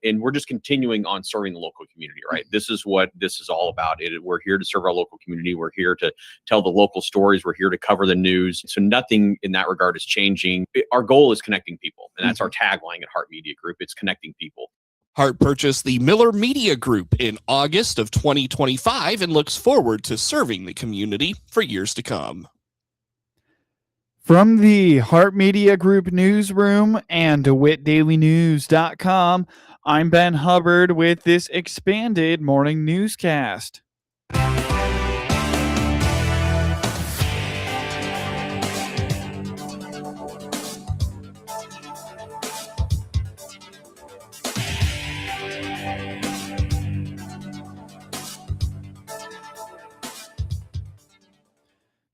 And we're just continuing on serving the local community, right? This is what this is all about. We're here to serve our local community. We're here to tell the local stories. We're here to cover the news. So nothing in that regard is changing. Our goal is connecting people. And that's our tagline at Heart Media Group. It's connecting people. Hart purchased the Miller Media Group in August of 2025 and looks forward to serving the community for years to come. From the Hart Media Group newsroom and DeWittDailyNews.com, I'm Ben Hubbard with this expanded morning newscast.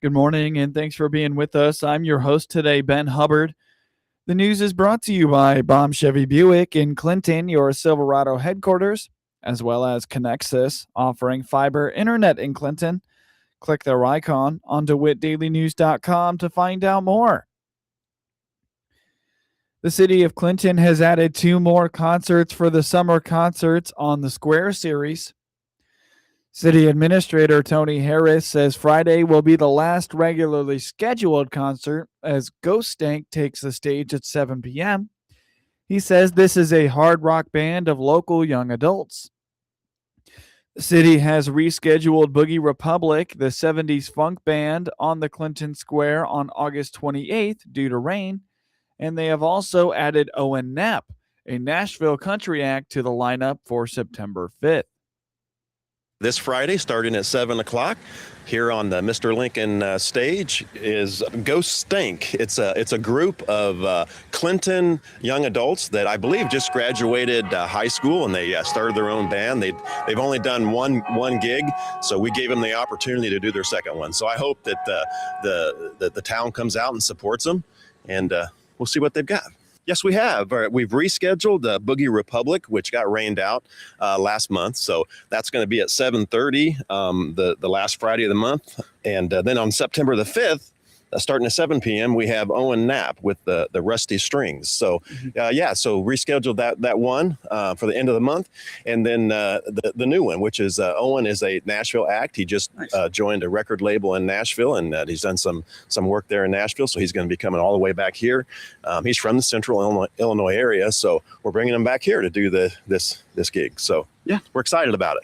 Good morning, and thanks for being with us. I'm your host today, Ben Hubbard. The news is brought to you by Baum Chevy Buick in Clinton, your Silverado headquarters, as well as Connexus, offering fiber internet in Clinton. Click their icon on DeWittDailyNews.com to find out more. The city of Clinton has added 2 more concerts for the Summer Concerts on the Square series. City Administrator Tony Harris says Friday will be the last regularly scheduled concert as Ghost Stank takes the stage at 7 p.m. He says this is a hard rock band of local young adults. The city has rescheduled Boogie Republic, the 70s funk band, on the Clinton Square on August 28th due to rain, and they have also added Owen Knapp, a Nashville country act, to the lineup for September 5th. This Friday, starting at 7 o'clock, here on the Mr. Lincoln stage is Ghost Stink. It's a group of Clinton young adults that I believe just graduated high school, and they started their own band. They've only done one gig, so we gave them the opportunity to do their second one. So I hope that the town comes out and supports them, and we'll see what they've got. Yes, we have. We've rescheduled Boogie Republic, which got rained out last month. So that's going to be at 7:30 the last Friday of the month. And then on September the 5th, starting at 7 p.m., we have Owen Knapp with the Rusty Strings. So, so rescheduled that one for the end of the month. And then the new one, which is Owen is a Nashville act. He just joined a record label in Nashville, and he's done some work there in Nashville. So he's going to be coming all the way back here. He's from the central Illinois area. So we're bringing him back here to do this gig. So, yeah, we're excited about it.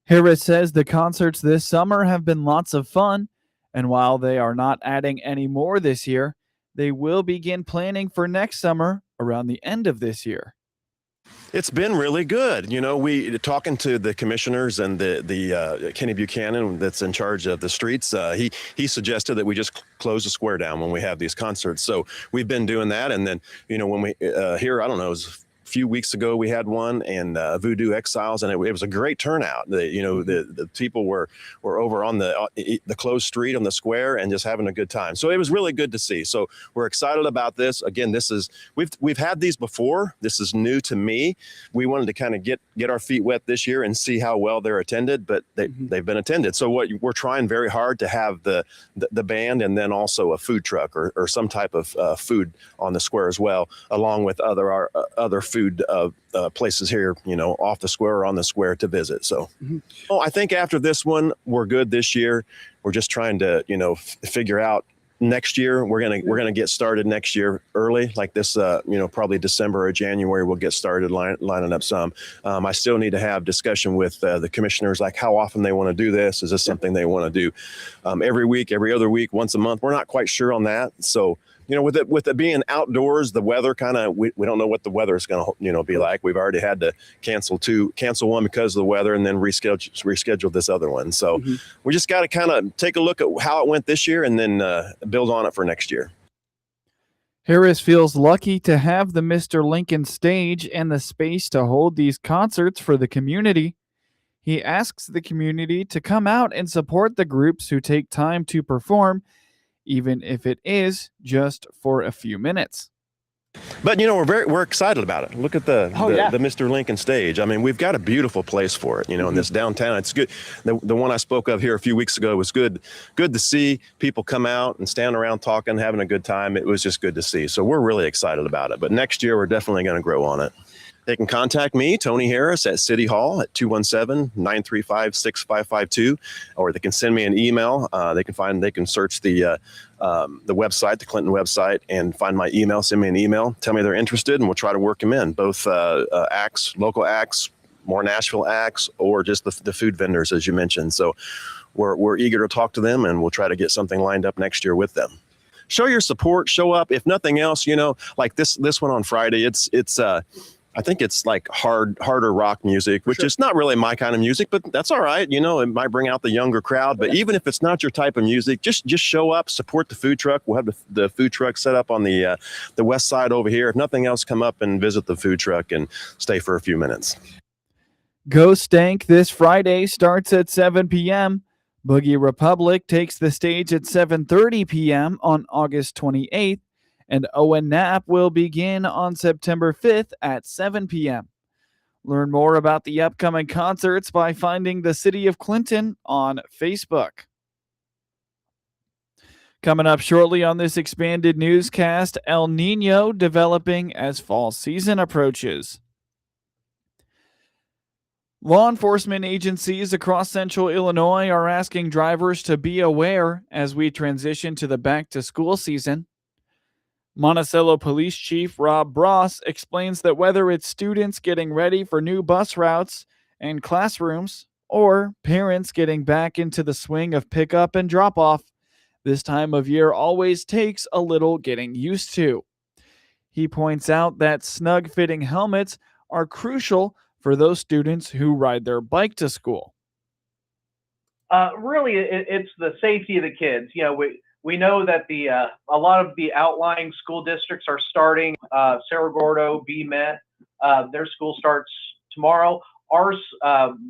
Harris says the concerts this summer have been lots of fun. And while they are not adding any more this year, they will begin planning for next summer around the end of this year. It's been really good. You know, we talking to the commissioners and the Kenny Buchanan that's in charge of the streets. He suggested that we just close the square down when we have these concerts. So we've been doing that. And then, you know, when we here, I don't know, it was a few weeks ago we had one, and Voodoo Exiles, and it was a great turnout. The people were over on the closed street on the square and just having a good time. So it was really good to see. So we're excited about this. Again, this is we've had these before. This is new to me. We wanted to kind of get our feet wet this year and see how well they're attended, but they've been attended. So what we're trying very hard to have the band, and then also a food truck or some type of food on the square as well, along with other food places here, you know, off the square or on the square to visit. So I think after this one, we're good this year. We're just trying to, you know, figure out next year. We're gonna get started next year early, like this, probably December or January, we'll get started lining up some. I still need to have discussion with the commissioners, like how often they want to do this. Is this something they want to do every week, every other week, once a month? We're not quite sure on that. So, you know, with it being outdoors, the weather kind of, we don't know what the weather is going to, you know, be like. We've already had to cancel one because of the weather, and then reschedule this other one. So we just got to kind of take a look at how it went this year, and then build on it for next year. Harris feels lucky to have the Mr. Lincoln stage and the space to hold these concerts for the community. He asks the community to come out and support the groups who take time to perform, even if it is just for a few minutes. But, you know, we're excited about it. Look at the Mr. Lincoln stage. I mean, we've got a beautiful place for it, you know, in this downtown. It's good. The one I spoke of here a few weeks ago was good to see people come out and stand around talking, having a good time. It was just good to see. So we're really excited about it. But next year, we're definitely going to grow on it. They can contact me, Tony Harris, at City Hall at 217-935-6552, or they can send me an email. They can search the website, the Clinton website, and find my email. Send me an email, tell me they're interested, and we'll try to work them in. Both acts, local acts, more Nashville acts, or just the food vendors, as you mentioned. So we're eager to talk to them, and we'll try to get something lined up next year with them. Show your support, show up. If nothing else, like this one on Friday, it's I think it's like harder rock music, which is not really my kind of music, but that's all right. It might bring out the younger crowd. But even if it's not your type of music, just show up, support the food truck. We'll have the food truck set up on the west side over here. If nothing else, come up and visit the food truck and stay for a few minutes. Go Stank this Friday starts at 7 p.m. Boogie Republic takes the stage at 7:30 p.m. on August 28th, and Owen Knapp will begin on September 5th at 7 p.m. Learn more about the upcoming concerts by finding the City of Clinton on Facebook. Coming up shortly on this expanded newscast, El Niño developing as fall season approaches. Law enforcement agencies across central Illinois are asking drivers to be aware as we transition to the back-to-school season. Monticello Police Chief Rob Bross explains that whether it's students getting ready for new bus routes and classrooms, or parents getting back into the swing of pickup and drop-off, this time of year always takes a little getting used to. He points out that snug-fitting helmets are crucial for those students who ride their bike to school. Really, it's the safety of the kids. We know that a lot of the outlying school districts are starting. Cerro Gordo, BMet, their school starts tomorrow. Ours,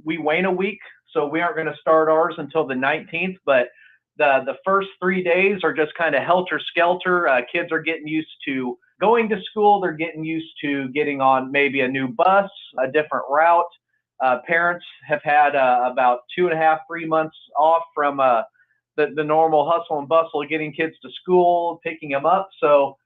we wane a week, so we aren't going to start ours until the 19th. But the first 3 days are just kind of helter-skelter. Kids are getting used to going to school. They're getting used to getting on maybe a new bus, a different route. Parents have had about 2.5, 3 months off from the normal hustle and bustle of getting kids to school, picking them up. So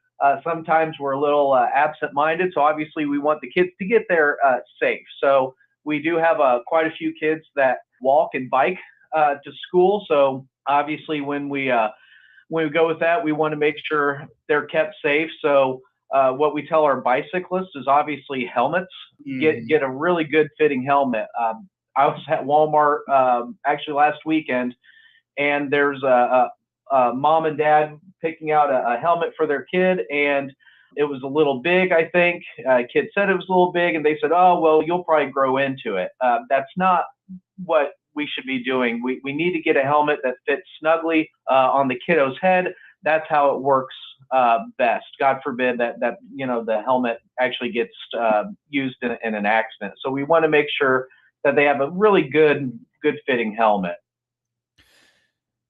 sometimes we're a little absent-minded. So obviously we want the kids to get there safe. So we do have quite a few kids that walk and bike to school. So obviously when we go with that, we want to make sure they're kept safe. So what we tell our bicyclists is obviously helmets. Get a really good fitting helmet. I was at Walmart actually last weekend, and there's a mom and dad picking out a helmet for their kid, and it was a little big, I think. Kid said it was a little big, and they said, "Oh, well, you'll probably grow into it." That's not what we should be doing. We need to get a helmet that fits snugly on the kiddo's head. That's how it works best. God forbid that the helmet actually gets used in an accident. So we want to make sure that they have a really good fitting helmet.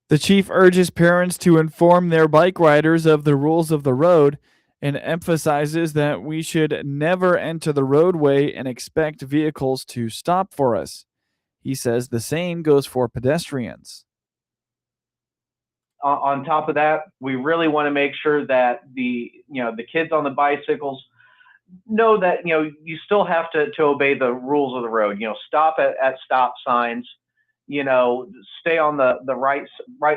The chief urges parents to inform their bike riders of the rules of the road and emphasizes that we should never enter the roadway and expect vehicles to stop for us. He says the same goes for pedestrians. On top of that, we really want to make sure that the kids on the bicycles know that you still have to obey the rules of the road. Stop at stop signs. Stay on the right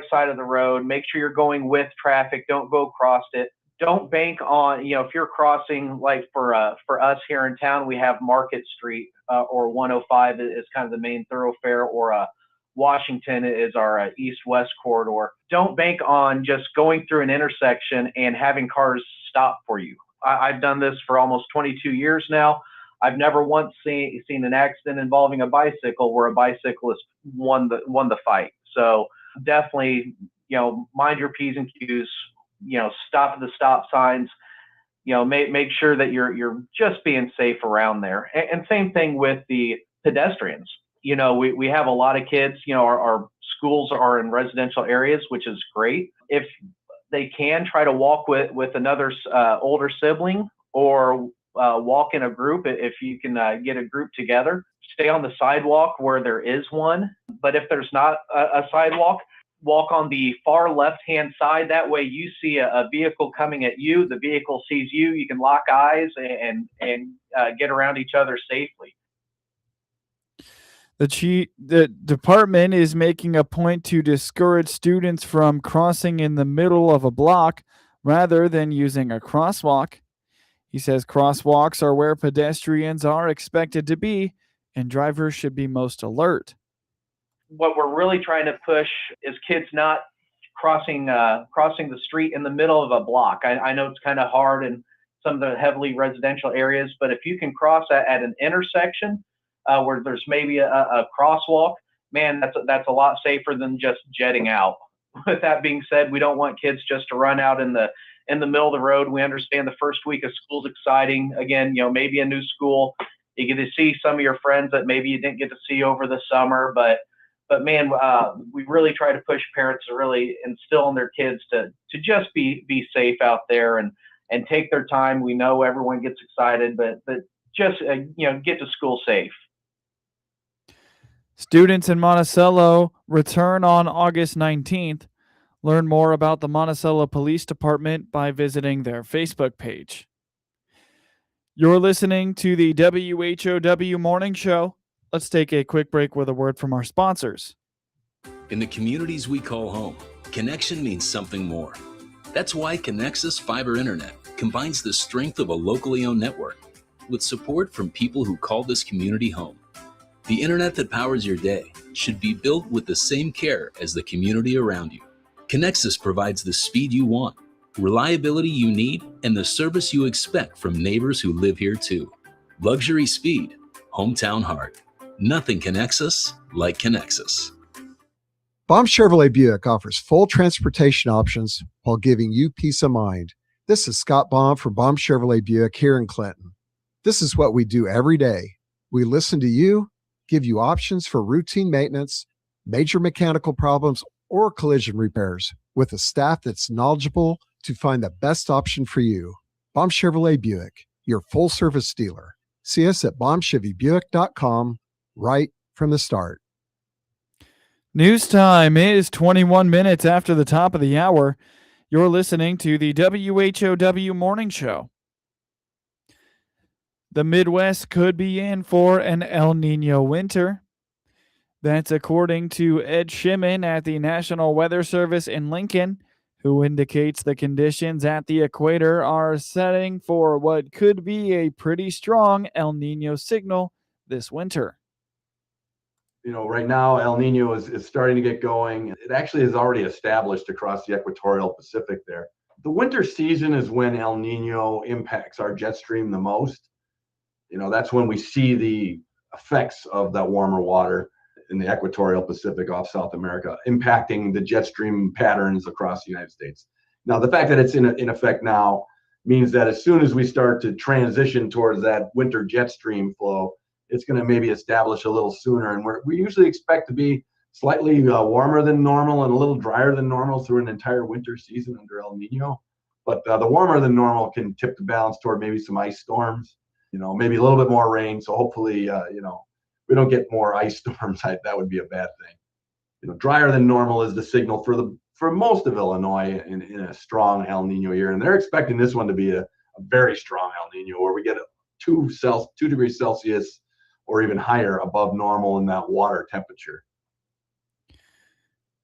side of the road. Make sure you're going with traffic. Don't go across it. Don't bank on, if you're crossing, like for us here in town, we have Market Street or 105 is kind of the main thoroughfare, or Washington is our east-west corridor. Don't bank on just going through an intersection and having cars stop for you. I've done this for almost 22 years now. I've never once seen an accident involving a bicycle where a bicyclist won the fight. So definitely, mind your P's and Q's. Stop at the stop signs. Make sure that you're just being safe around there. And same thing with the pedestrians. We have a lot of kids. Our schools are in residential areas, which is great. If they can, try to walk with another older sibling, or walk in a group. If you can get a group together, stay on the sidewalk where there is one. But if there's not a sidewalk, walk on the far left-hand side. That way you see a vehicle coming at you. The vehicle sees you. You can lock eyes and get around each other safely. The department is making a point to discourage students from crossing in the middle of a block rather than using a crosswalk. He says crosswalks are where pedestrians are expected to be, and drivers should be most alert. What we're really trying to push is kids not crossing the street in the middle of a block. I know it's kind of hard in some of the heavily residential areas, but if you can cross at an intersection where there's maybe a crosswalk, man, that's a lot safer than just jetting out. With that being said, we don't want kids just to run out in the middle of the road. We understand the first week of school is exciting. Again, maybe a new school, you get to see some of your friends that maybe you didn't get to see over the summer, but man, we really try to push parents to really instill in their kids to just be safe out there and take their time. We know everyone gets excited, but just get to school safe. Students in Monticello return on August 19th. Learn more about the Monticello Police Department by visiting their Facebook page. You're listening to the WHOW Morning Show. Let's take a quick break with a word from our sponsors. In the communities we call home, connection means something more. That's why Connexus Fiber Internet combines the strength of a locally owned network with support from people who call this community home. The internet that powers your day should be built with the same care as the community around you. Connexus provides the speed you want, reliability you need, and the service you expect from neighbors who live here too. Luxury speed, hometown heart. Nothing connects us like Connexus. Baum Chevrolet Buick offers full transportation options while giving you peace of mind. This is Scott Baum from Baum Chevrolet Buick here in Clinton. This is what we do every day. We listen to you, give you options for routine maintenance, major mechanical problems, or collision repairs with a staff that's knowledgeable to find the best option for you. Baum Chevrolet Buick, your full-service dealer. See us at baumchevybuick.com right from the start. News time is 21 minutes after the top of the hour. You're listening to the WHOW Morning Show. The Midwest could be in for an El Niño winter. That's according to Ed Shimon at the National Weather Service in Lincoln, who indicates the conditions at the equator are setting for what could be a pretty strong El Niño signal this winter. Right now, El Nino is starting to get going. It actually is already established across the equatorial Pacific there. The winter season is when El Nino impacts our jet stream the most. That's when we see the effects of that warmer water in the equatorial Pacific off South America, impacting the jet stream patterns across the United States. Now, the fact that it's in effect now means that as soon as we start to transition towards that winter jet stream flow, it's going to maybe establish a little sooner. And we usually expect to be slightly warmer than normal and a little drier than normal through an entire winter season under El Nino. But the warmer than normal can tip the balance toward maybe some ice storms, maybe a little bit more rain. So hopefully, we don't get more ice storms. That would be a bad thing. Drier than normal is the signal for most of Illinois in a strong El Nino year. And they're expecting this one to be a very strong El Nino where we get a 2 degrees Celsius or even higher above normal in that water temperature.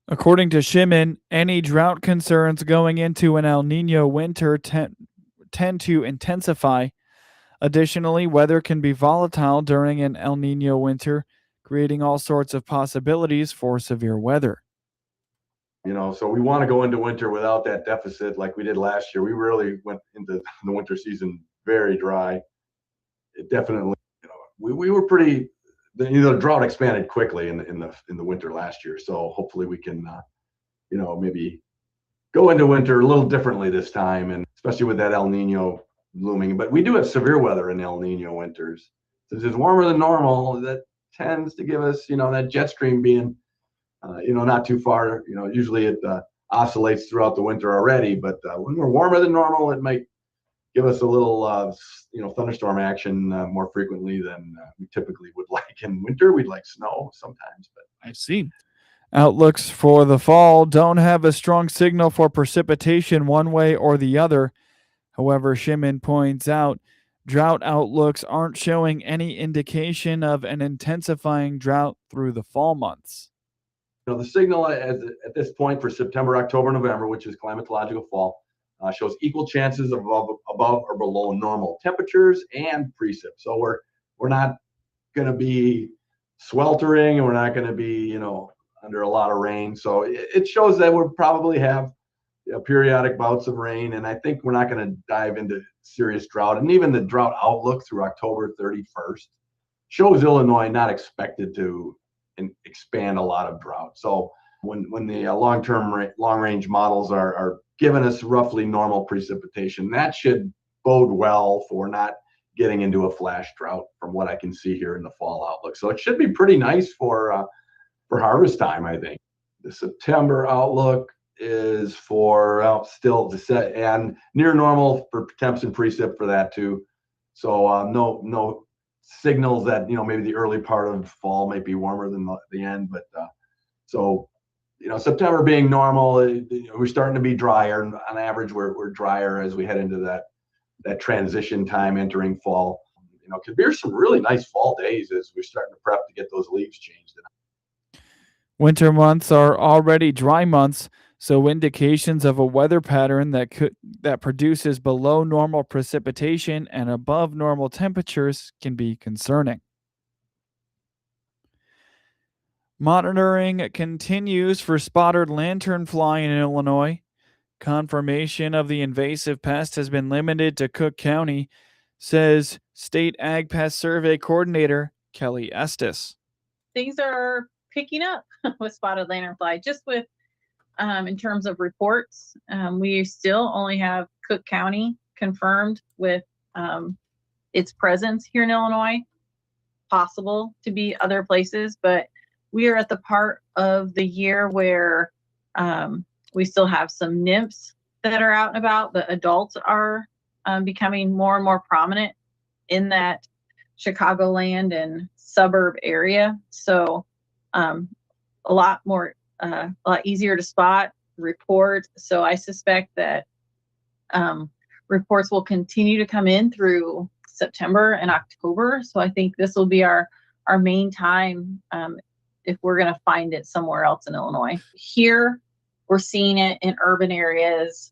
According to Shimon, any drought concerns going into an El Nino winter tend to intensify. Additionally, weather can be volatile during an El Nino winter, creating all sorts of possibilities for severe weather. So we want to go into winter without that deficit like we did last year. We really went into the winter season very dry. It definitely, we were pretty. The drought expanded quickly in the winter last year. So hopefully we can, maybe go into winter a little differently this time, and especially with that El Nino looming. But we do have severe weather in El Nino winters. Since it's warmer than normal, that tends to give us, that jet stream being, not too far. Usually it oscillates throughout the winter already. But when we're warmer than normal, it might give us a little, thunderstorm action more frequently than we typically would like in winter. We'd like snow sometimes, but I see. Outlooks for the fall don't have a strong signal for precipitation one way or the other. However, Shimon points out drought outlooks aren't showing any indication of an intensifying drought through the fall months. The signal at this point for September, October, November, which is climatological fall, shows equal chances of above or below normal temperatures and precip. So we're not going to be sweltering, and we're not going to be under a lot of rain. So it shows that we'll probably have periodic bouts of rain, and I think we're not going to dive into serious drought. And even the drought outlook through October 31st shows Illinois not expected to expand a lot of drought. So when the long-range models are giving us roughly normal precipitation, that should bode well for not getting into a flash drought from what I can see here in the fall outlook. So it should be pretty nice for harvest time, I think. The September outlook is for still to set and near normal for temps and precip for that too. So no signals that maybe the early part of fall might be warmer than the end, but September being normal, we're starting to be drier. On average, we're drier as we head into that transition time entering fall. Could be some really nice fall days as we're starting to prep to get those leaves changed. Winter months are already dry months, so indications of a weather pattern that produces below normal precipitation and above normal temperatures can be concerning. Monitoring continues for spotted lanternfly in Illinois. Confirmation of the invasive pest has been limited to Cook County, says State Ag Pest Survey Coordinator Kelly Estes. Things are picking up with spotted lanternfly, just with in terms of reports. We still only have Cook County confirmed with its presence here in Illinois. Possible to be other places, but we are at the part of the year where we still have some nymphs that are out and about. The adults are becoming more and more prominent in that Chicagoland and suburb area. So a lot easier to spot, report. So I suspect that reports will continue to come in through September and October. So I think this will be our main time if we're going to find it somewhere else in Illinois. Here, we're seeing it in urban areas,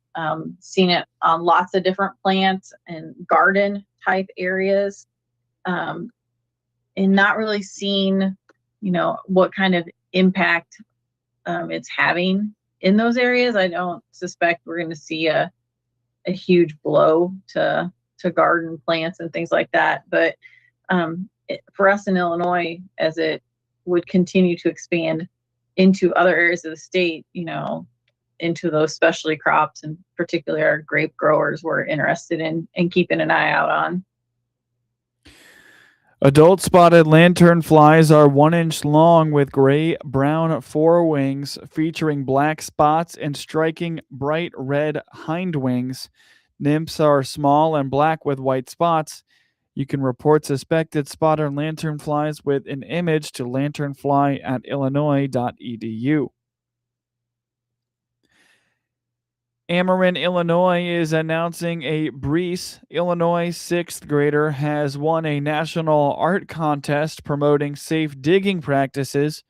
seeing it on lots of different plants and garden type areas, and not really seeing, what kind of impact it's having in those areas. I don't suspect we're going to see a huge blow to garden plants and things like that. But for us in Illinois, as it would continue to expand into other areas of the state, into those specialty crops, and particularly our grape growers, we're interested in keeping an eye out on. Adult spotted lanternflies are 1 inch long with gray-brown forewings featuring black spots and striking bright red hindwings. Nymphs are small and black with white spots. You can report suspected spotted lanternflies with an image to lanternfly@illinois.edu. Ameren, Illinois is announcing a Brees, Illinois 6th grader has won a national art contest promoting safe digging practices.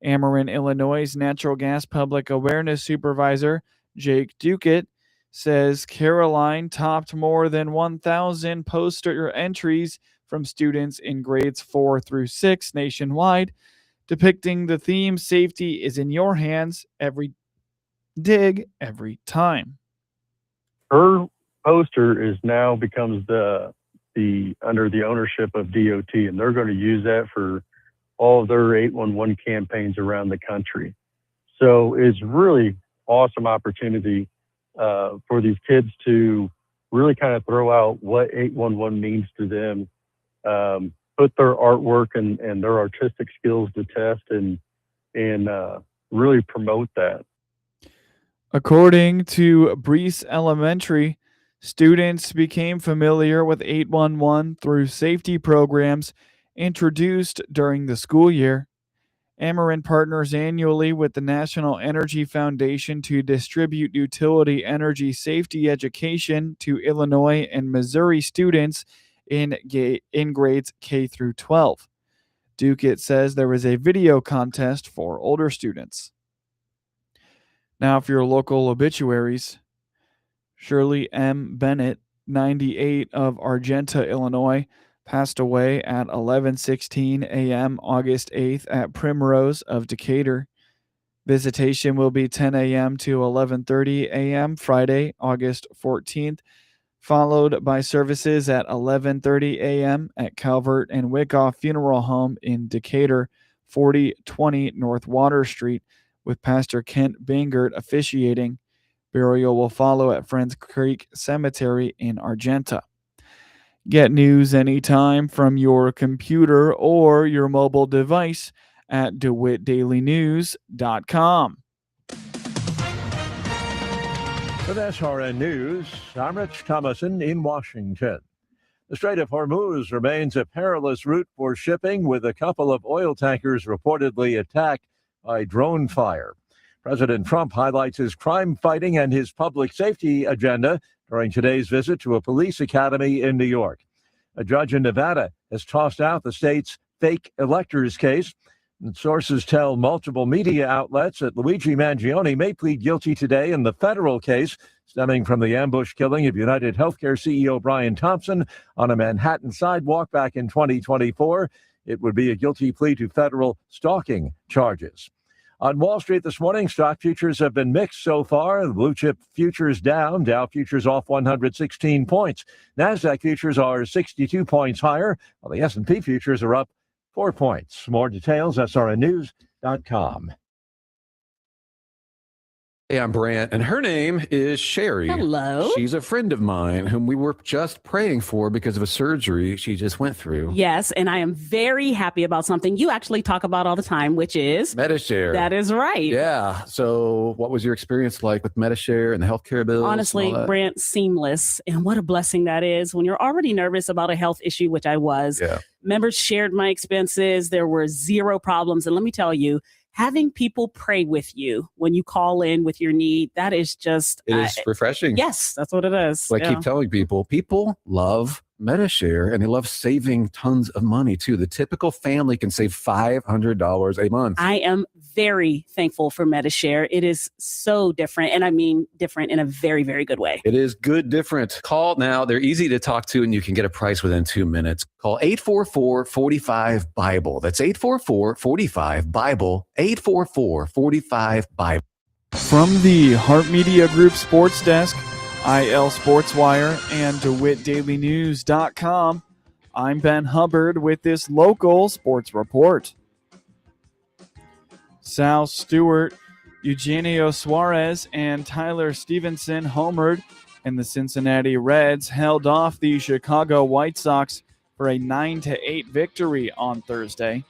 Ameren, Illinois' natural gas public awareness supervisor, Jake Duquette, says Caroline topped more than 1,000 poster entries from students in grades 4 through 6 nationwide, depicting the theme "Safety is in your hands, every dig, every time." Her poster is now becomes the under the ownership of DOT, and they're going to use that for all of their 811 campaigns around the country. So it's really awesome opportunity for these kids to really kind of throw out what 811 means to them, put their artwork and their artistic skills to test, and really promote that. According to Brees Elementary, students became familiar with 811 through safety programs introduced during the school year. Ameren partners annually with the National Energy Foundation to distribute utility energy safety education to Illinois and Missouri students in grades K through 12. Duke says there was a video contest for older students. Now for your local obituaries. Shirley M. Bennett, 98, of Argenta, Illinois, passed away at 11:16 a.m. August 8th at Primrose of Decatur. Visitation will be 10 a.m. to 11:30 a.m. Friday, August 14th, followed by services at 11:30 a.m. at Calvert and Wyckoff Funeral Home in Decatur, 4020 North Water Street, with Pastor Kent Bangert officiating. Burial will follow at Friends Creek Cemetery in Argenta. Get news anytime from your computer or your mobile device at DeWittDailyNews.com. With SRN News, I'm Rich Thomason in Washington. The Strait of Hormuz remains a perilous route for shipping, with a couple of oil tankers reportedly attacked by drone fire. President Trump highlights his crime fighting and his public safety agenda during today's visit to a police academy in New York. A judge in Nevada has tossed out the state's fake electors case. And sources tell multiple media outlets that Luigi Mangione may plead guilty today in the federal case stemming from the ambush killing of United Healthcare CEO Brian Thompson on a Manhattan sidewalk back in 2024. It would be a guilty plea to federal stalking charges. On Wall Street this morning, stock futures have been mixed so far. The blue chip futures down, Dow futures off 116 points. NASDAQ futures are 62 points higher, while the S&P futures are up 4 points. More details, srnnews.com. Hey, I'm Brant, and her name is Sherry. Hello. She's a friend of mine whom we were just praying for because of a surgery she just went through. Yes, and I am very happy about something you actually talk about all the time, which is Medishare. That is right. Yeah. So what was your experience like with Medishare and the healthcare bills? Honestly, Brant, seamless. And what a blessing that is when you're already nervous about a health issue, which I was. Yeah. Members shared my expenses. There were zero problems. And let me tell you, having people pray with you when you call in with your need, that is just... It is refreshing. Yes, that's what it is. So I keep telling people love Medishare, and they love saving tons of money, too. The typical family can save $500 a month. I am very thankful for Medishare. It is so different, and I mean different in a very, very good way. It is good different. Call now. They're easy to talk to, and you can get a price within 2 minutes. Call 844-45-BIBLE. That's 844-45-BIBLE, 844-45-BIBLE. From the Hart Media Group Sports Desk, IL Sports Wire, and DeWittDailyNews.com, I'm Ben Hubbard with this local sports report. Sal Stewart, Eugenio Suarez, and Tyler Stevenson homered, and the Cincinnati Reds held off the Chicago White Sox for a 9-8 victory on Thursday.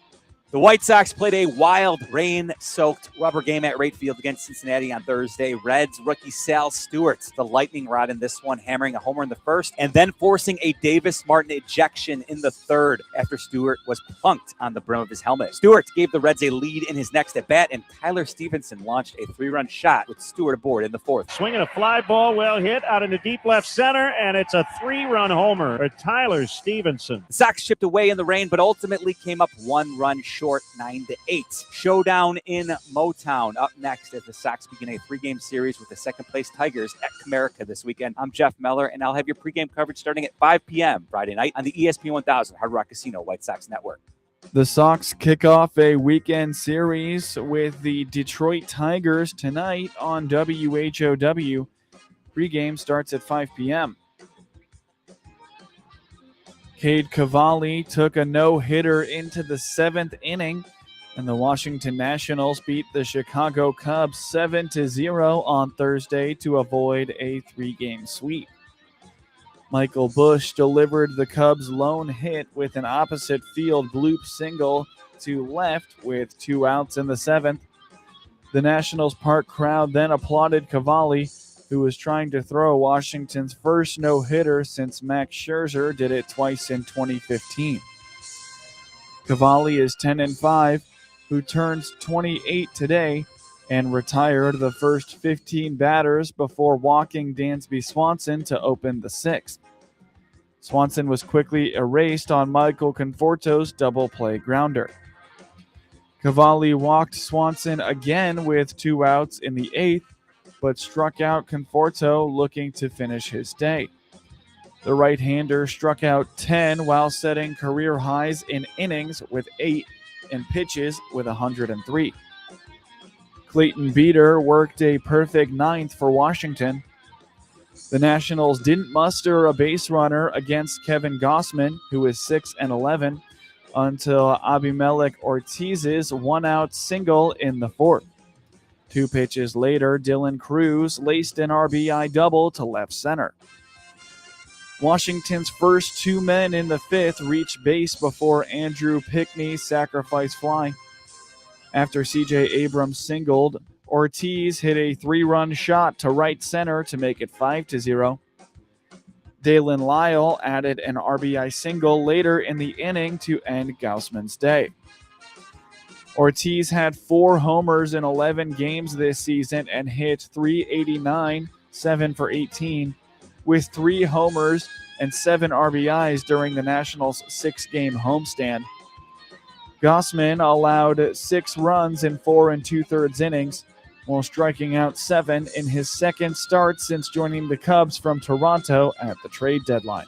The White Sox played a wild, rain-soaked rubber game at Wright Field against Cincinnati on Thursday. Reds rookie Sal Stewart, the lightning rod in this one, hammering a homer in the first and then forcing a Davis Martin ejection in the third after Stewart was plunked on the brim of his helmet. Stewart gave the Reds a lead in his next at-bat, and Tyler Stevenson launched a 3-run shot with Stewart aboard in the fourth. Swinging a fly ball, well hit out into deep left center, and it's a 3-run homer for Tyler Stevenson. The Sox chipped away in the rain, but ultimately came up 1 run short, 9-8. Showdown in Motown up next as the Sox begin a 3-game series with the second-place Tigers at Comerica this weekend. I'm Jeff Meller, and I'll have your pregame coverage starting at 5 p.m. Friday night on the ESPN 1000 Hard Rock Casino White Sox Network. The Sox kick off a weekend series with the Detroit Tigers tonight on WHOW. Pregame starts at 5 p.m. Cade Cavalli took a no-hitter into the 7th inning, and the Washington Nationals beat the Chicago Cubs 7-0 on Thursday to avoid a 3-game sweep. Michael Busch delivered the Cubs' lone hit with an opposite field bloop single to left with 2 outs in the 7th. The Nationals Park crowd then applauded Cavalli, who was trying to throw Washington's first no-hitter since Max Scherzer did it twice in 2015. Cavalli is 10-5, who turns 28 today and retired the first 15 batters before walking Dansby Swanson to open the sixth. Swanson was quickly erased on Michael Conforto's double play grounder. Cavalli walked Swanson again with 2 outs in the eighth, but struck out Conforto looking to finish his day. The right-hander struck out 10 while setting career highs in innings with 8 and pitches with 103. Clayton Beeter worked a perfect ninth for Washington. The Nationals didn't muster a base runner against Kevin Gossman, who is 6-11, until Abimelec Ortiz's 1-out single in the fourth. 2 pitches later, Dylan Cruz laced an RBI double to left center. Washington's first 2 men in the fifth reached base before Andrew Pickney's sacrifice fly. After C.J. Abrams singled, Ortiz hit a 3-run shot to right center to make it 5-0. Dalen Lyle added an RBI single later in the inning to end Gaussman's day. Ortiz had 4 homers in 11 games this season and hit .389, 7 for 18, with 3 homers and 7 RBIs during the Nationals' 6-game homestand. Gossman allowed 6 runs in 4 2/3 innings, while striking out 7 in his second start since joining the Cubs from Toronto at the trade deadline.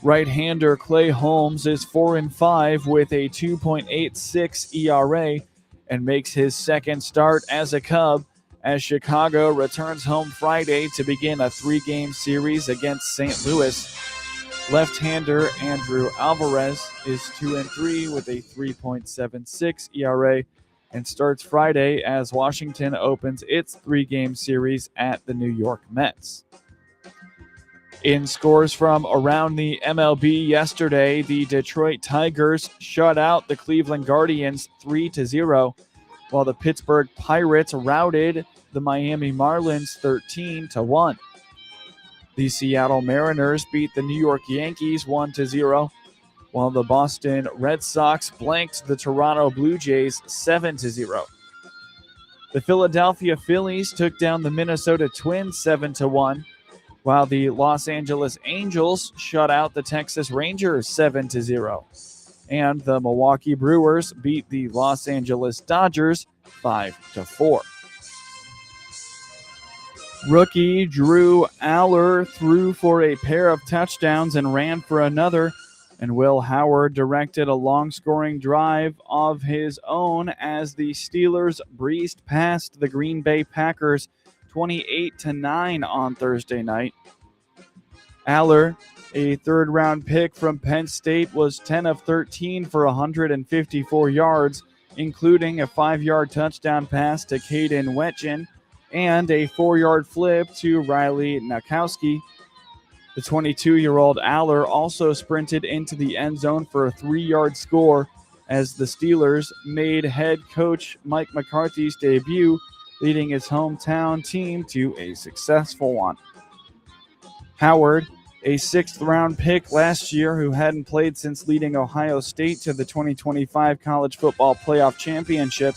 Right-hander Clay Holmes is 4-5 with a 2.86 ERA and makes his second start as a Cub as Chicago returns home Friday to begin a 3-game series against St. Louis. Left-hander Andrew Alvarez is 2-3 with a 3.76 ERA and starts Friday as Washington opens its 3-game series at the New York Mets. In scores from around the MLB yesterday, the Detroit Tigers shut out the Cleveland Guardians 3-0, while the Pittsburgh Pirates routed the Miami Marlins 13-1. The Seattle Mariners beat the New York Yankees 1-0, while the Boston Red Sox blanked the Toronto Blue Jays 7-0. The Philadelphia Phillies took down the Minnesota Twins 7-1, while the Los Angeles Angels shut out the Texas Rangers 7-0. And the Milwaukee Brewers beat the Los Angeles Dodgers 5-4. Rookie Drew Aller threw for a pair of touchdowns and ran for another, and Will Howard directed a long-scoring drive of his own as the Steelers breezed past the Green Bay Packers 28-9 on Thursday night. Aller, a third-round pick from Penn State, was 10 of 13 for 154 yards, including a 5-yard touchdown pass to Caden Wetjen and a 4-yard flip to Riley Nakowski. The 22-year-old Aller also sprinted into the end zone for a 3-yard score as the Steelers made head coach Mike McCarthy's debut, leading his hometown team to a successful one. Howard, a 6th-round pick last year who hadn't played since leading Ohio State to the 2025 College Football Playoff Championship,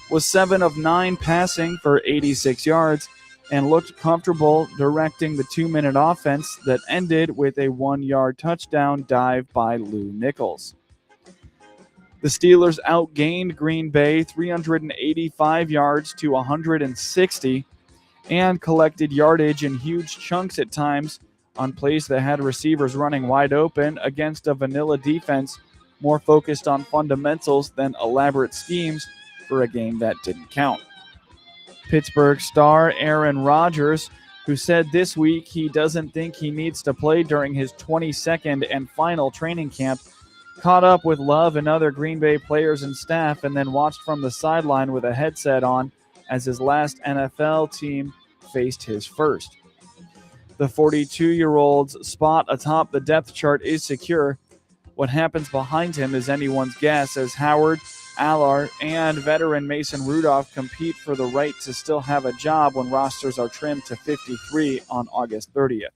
was 7 of 9 passing for 86 yards and looked comfortable directing the 2-minute offense that ended with a 1-yard touchdown dive by Lou Nichols. The Steelers outgained Green Bay 385 yards to 160 and collected yardage in huge chunks at times on plays that had receivers running wide open against a vanilla defense more focused on fundamentals than elaborate schemes for a game that didn't count. Pittsburgh star Aaron Rodgers, who said this week he doesn't think he needs to play during his 22nd and final training camp, caught up with Love and other Green Bay players and staff and then watched from the sideline with a headset on as his last NFL team faced his first. The 42-year-old's spot atop the depth chart is secure. What happens behind him is anyone's guess as Howard, Aller, and veteran Mason Rudolph compete for the right to still have a job when rosters are trimmed to 53 on August 30th.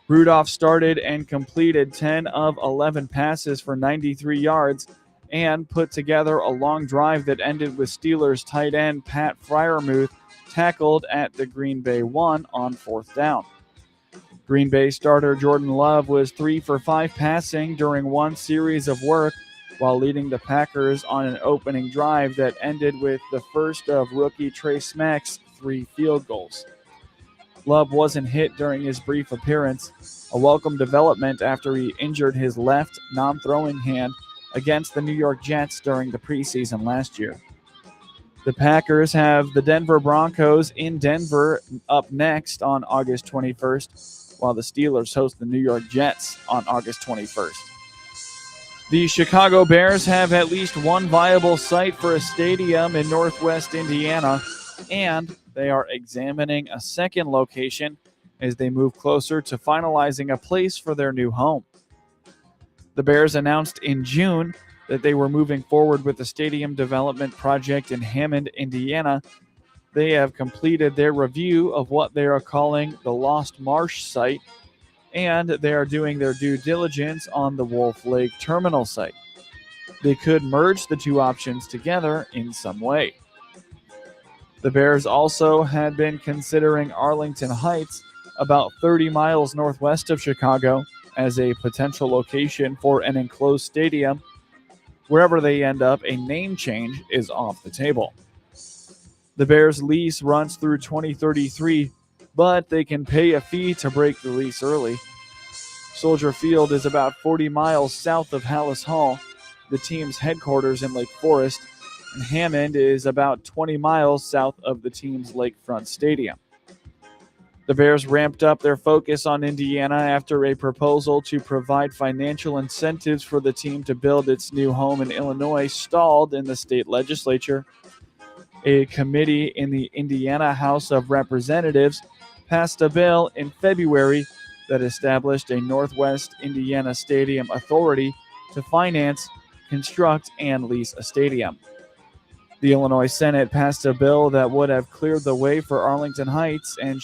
Rudolph started and completed 10 of 11 passes for 93 yards and put together a long drive that ended with Steelers tight end Pat Freiermuth tackled at the Green Bay 1 on 4th down. Green Bay starter Jordan Love was 3 for 5 passing during one series of work while leading the Packers on an opening drive that ended with the first of rookie Trey Smack's 3 field goals. Love wasn't hit during his brief appearance, a welcome development after he injured his left non-throwing hand against the New York Jets during the preseason last year. The Packers have the Denver Broncos in Denver up next on August 21st, while the Steelers host the New York Jets on August 21st. The Chicago Bears have at least one viable site for a stadium in Northwest Indiana, and they are examining a second location as they move closer to finalizing a place for their new home. The Bears announced in June that they were moving forward with the stadium development project in Hammond, Indiana. They have completed their review of what they are calling the Lost Marsh site, and they are doing their due diligence on the Wolf Lake Terminal site. They could merge the two options together in some way. The Bears also had been considering Arlington Heights, about 30 miles northwest of Chicago, as a potential location for an enclosed stadium. Wherever they end up, a name change is off the table. The Bears' lease runs through 2033, but they can pay a fee to break the lease early. Soldier Field is about 40 miles south of Hallis Hall, the team's headquarters in Lake Forest, and Hammond is about 20 miles south of the team's lakefront stadium. The Bears ramped up their focus on Indiana after a proposal to provide financial incentives for the team to build its new home in Illinois stalled in the state legislature. A committee in the Indiana House of Representatives passed a bill in February that established a Northwest Indiana Stadium Authority to finance, construct, and lease a stadium. The Illinois Senate passed a bill that would have cleared the way for Arlington Heights and